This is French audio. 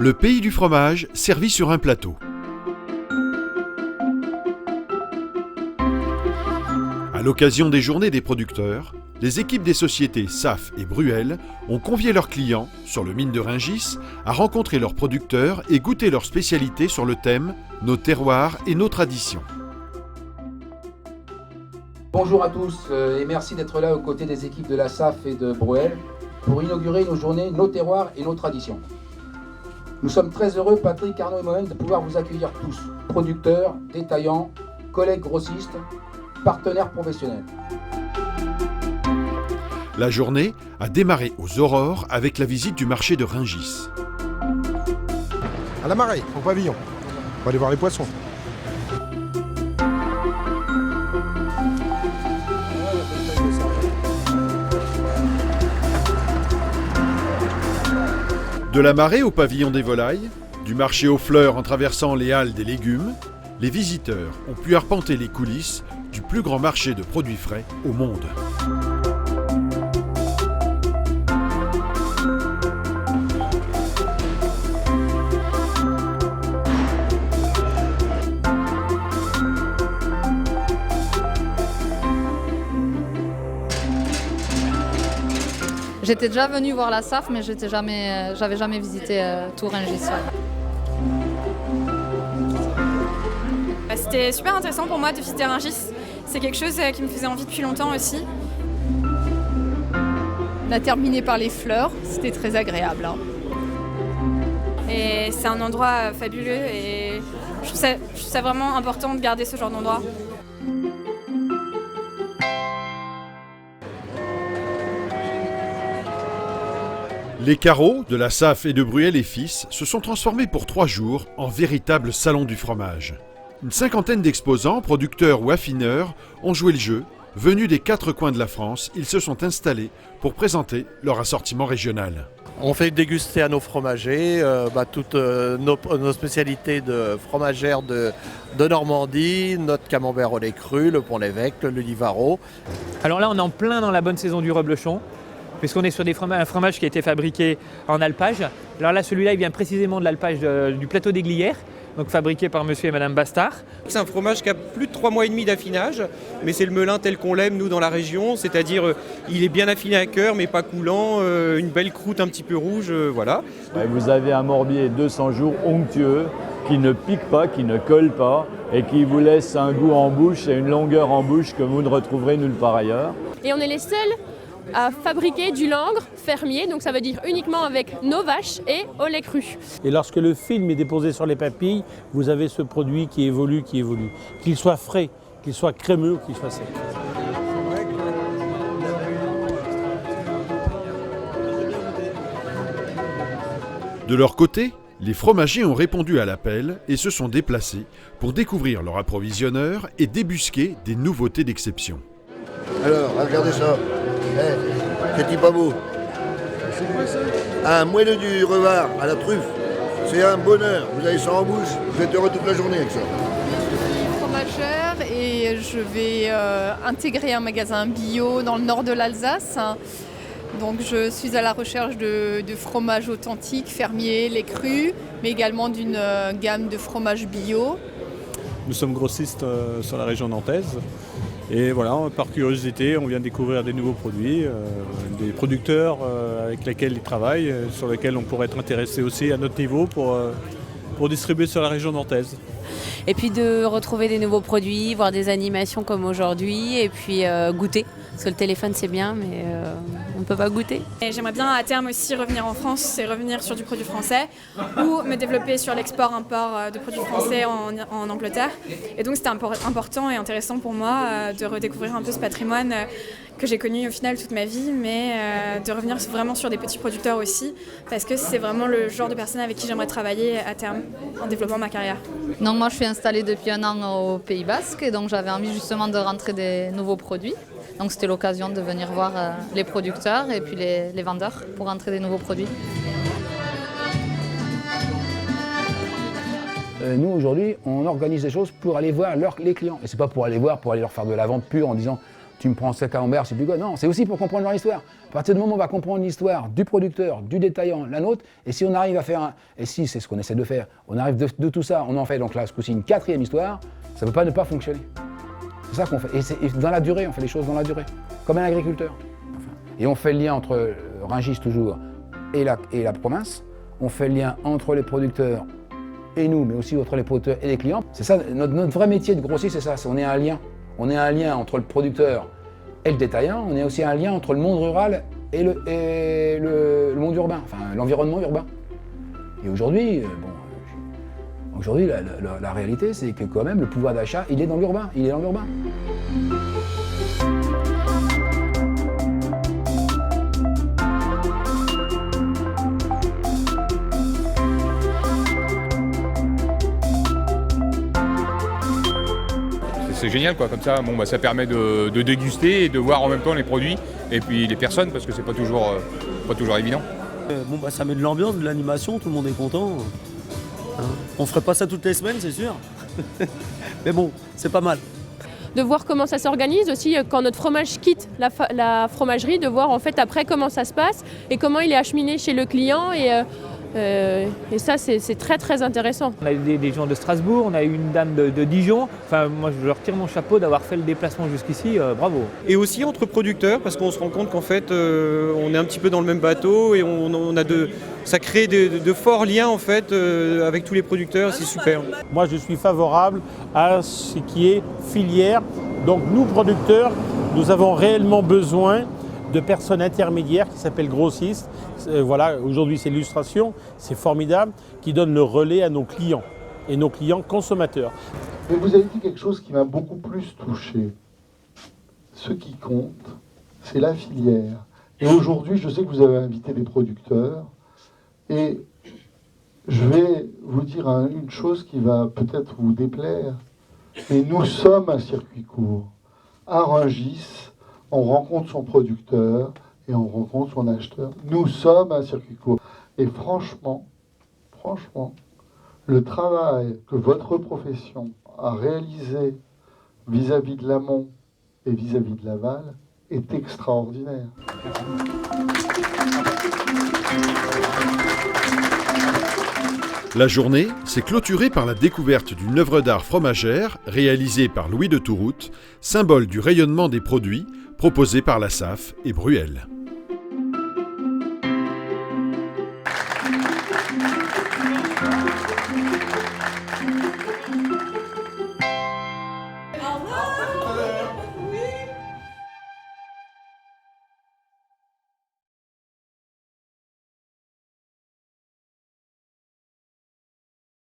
Le pays du fromage servi sur un plateau. À l'occasion des journées des producteurs, les équipes des sociétés SAF et Bruel ont convié leurs clients, sur le mine de Rungis, à rencontrer leurs producteurs et goûter leurs spécialités sur le thème « Nos terroirs et nos traditions ». Bonjour à tous et merci d'être là aux côtés des équipes de la SAF et de Bruel pour inaugurer nos journées Nos terroirs et nos traditions. Nous sommes très heureux, Patrick, Arnaud et moi-même, de pouvoir vous accueillir tous, producteurs, détaillants, collègues grossistes, partenaires professionnels. La journée a démarré aux aurores avec la visite du marché de Rungis. À la marée, au pavillon. On va aller voir les poissons. De la marée au pavillon des volailles, du marché aux fleurs en traversant les halles des légumes, les visiteurs ont pu arpenter les coulisses du plus grand marché de produits frais au monde. J'étais déjà venue voir la SAF, mais j'avais jamais visité tout Rungis. C'était super intéressant pour moi de visiter Rungis. C'est quelque chose qui me faisait envie depuis longtemps aussi. On a terminé par les fleurs, c'était très agréable. Et c'est un endroit fabuleux et je trouve ça vraiment important de garder ce genre d'endroit. Les carreaux de la SAF et de Bruel et Fils se sont transformés pour 3 jours en véritable salon du fromage. Une cinquantaine d'exposants, producteurs ou affineurs ont joué le jeu. Venus des 4 coins de la France, ils se sont installés pour présenter leur assortiment régional. On fait déguster à nos fromagers toutes nos spécialités de fromagères de Normandie, notre camembert au lait cru, le Pont-l'Évêque, le Livaro. Alors là, on est en plein dans la bonne saison du reblochon, puisqu'on est sur un fromage qui a été fabriqué en alpage. Alors là, celui-là, il vient précisément de l'alpage du plateau des Glières, donc fabriqué par monsieur et madame Bastard. C'est un fromage qui a plus de 3 mois et demi d'affinage, mais c'est le Melun tel qu'on l'aime, nous, dans la région. C'est-à-dire, il est bien affiné à cœur, mais pas coulant, une belle croûte un petit peu rouge, voilà. Vous avez un morbier 200 jours onctueux, qui ne pique pas, qui ne colle pas, et qui vous laisse un goût en bouche et une longueur en bouche que vous ne retrouverez nulle part ailleurs. Et on est les seuls à fabriquer du langre fermier, donc ça veut dire uniquement avec nos vaches et au lait cru. Et lorsque le film est déposé sur les papilles, vous avez ce produit qui évolue. Qu'il soit frais, qu'il soit crémeux ou qu'il soit sec. De leur côté, les fromagers ont répondu à l'appel et se sont déplacés pour découvrir leur approvisionneur et débusquer des nouveautés d'exception. Alors, regardez ça. C'est pas beau. C'est quoi ça? Un moelleux du Revard à la truffe. C'est un bonheur. Vous avez ça en bouche, vous êtes heureux toute la journée avec ça. Je suis fromagère et je vais intégrer un magasin bio dans le nord de l'Alsace. Donc je suis à la recherche de fromages authentiques, fermiers, lait cru, mais également d'une gamme de fromages bio. Nous sommes grossistes sur la région nantaise. Et voilà, par curiosité, on vient découvrir des nouveaux produits, des producteurs avec lesquels ils travaillent, sur lesquels on pourrait être intéressé aussi à notre niveau pour distribuer sur la région nantaise. Et puis de retrouver des nouveaux produits, voir des animations comme aujourd'hui, et puis goûter. Parce que le téléphone c'est bien, mais on ne peut pas goûter. Et j'aimerais bien à terme aussi revenir en France et revenir sur du produit français ou me développer sur l'export-import de produits français en Angleterre. Et donc c'était important et intéressant pour moi de redécouvrir un peu ce patrimoine que j'ai connu au final toute ma vie, mais de revenir vraiment sur des petits producteurs aussi, parce que c'est vraiment le genre de personne avec qui j'aimerais travailler à terme en développant ma carrière. Donc moi je suis installée depuis 1 an au Pays Basque et donc j'avais envie justement de rentrer des nouveaux produits. Donc c'était l'occasion de venir voir les producteurs et puis les vendeurs pour rentrer des nouveaux produits. Nous aujourd'hui, on organise des choses pour aller voir les clients. Et c'est pas pour aller leur faire de la vente pure en disant tu me prends ce camembert, c'est plus quoi. Non, c'est aussi pour comprendre leur histoire. À partir du moment où on va comprendre l'histoire du producteur, du détaillant, la nôtre, et si on arrive à faire et si c'est ce qu'on essaie de faire, on arrive de tout ça, on en fait donc là ce coup-ci une 4e histoire, ça ne peut pas ne pas fonctionner. C'est ça qu'on fait. Et dans la durée, on fait les choses dans la durée, comme un agriculteur. Et on fait le lien entre Rungis toujours et la province, on fait le lien entre les producteurs et nous, mais aussi entre les producteurs et les clients. C'est ça, notre vrai métier de grossiste, c'est ça, on est un lien. On est un lien entre le producteur et le détaillant, on est aussi un lien entre le monde rural et le monde urbain, enfin l'environnement urbain. Et aujourd'hui, la réalité, c'est que quand même le pouvoir d'achat, il est dans l'urbain, C'est génial quoi, comme ça, ça permet de déguster et de voir en même temps les produits et puis les personnes parce que c'est pas toujours évident. Ça met de l'ambiance, de l'animation, tout le monde est content. Hein, on ferait pas ça toutes les semaines, c'est sûr. Mais bon, c'est pas mal. De voir comment ça s'organise aussi quand notre fromage quitte la fromagerie, de voir en fait après comment ça se passe et comment il est acheminé chez le client et ça c'est très très intéressant. On a eu des gens de Strasbourg, on a eu une dame de Dijon. Enfin moi je leur tire mon chapeau d'avoir fait le déplacement jusqu'ici, bravo. Et aussi entre producteurs parce qu'on se rend compte qu'en fait on est un petit peu dans le même bateau et ça crée de forts liens en fait avec tous les producteurs, c'est super. Moi je suis favorable à ce qui est filière. Donc nous producteurs, nous avons réellement besoin de personnes intermédiaires qui s'appellent grossistes. Voilà, aujourd'hui c'est l'illustration, c'est formidable, qui donnent le relais à nos clients et nos clients consommateurs. Mais vous avez dit quelque chose qui m'a beaucoup plus touché. Ce qui compte, c'est la filière. Et aujourd'hui, je sais que vous avez invité des producteurs et je vais vous dire une chose qui va peut-être vous déplaire, mais nous sommes un circuit court. À Rungis, on rencontre son producteur et on rencontre son acheteur. Nous sommes un circuit court. Et franchement, le travail que votre profession a réalisé vis-à-vis de l'amont et vis-à-vis de l'aval est extraordinaire. La journée s'est clôturée par la découverte d'une œuvre d'art fromagère réalisée par Louis de Touroute, symbole du rayonnement des produits proposés par la SAF et Bruel.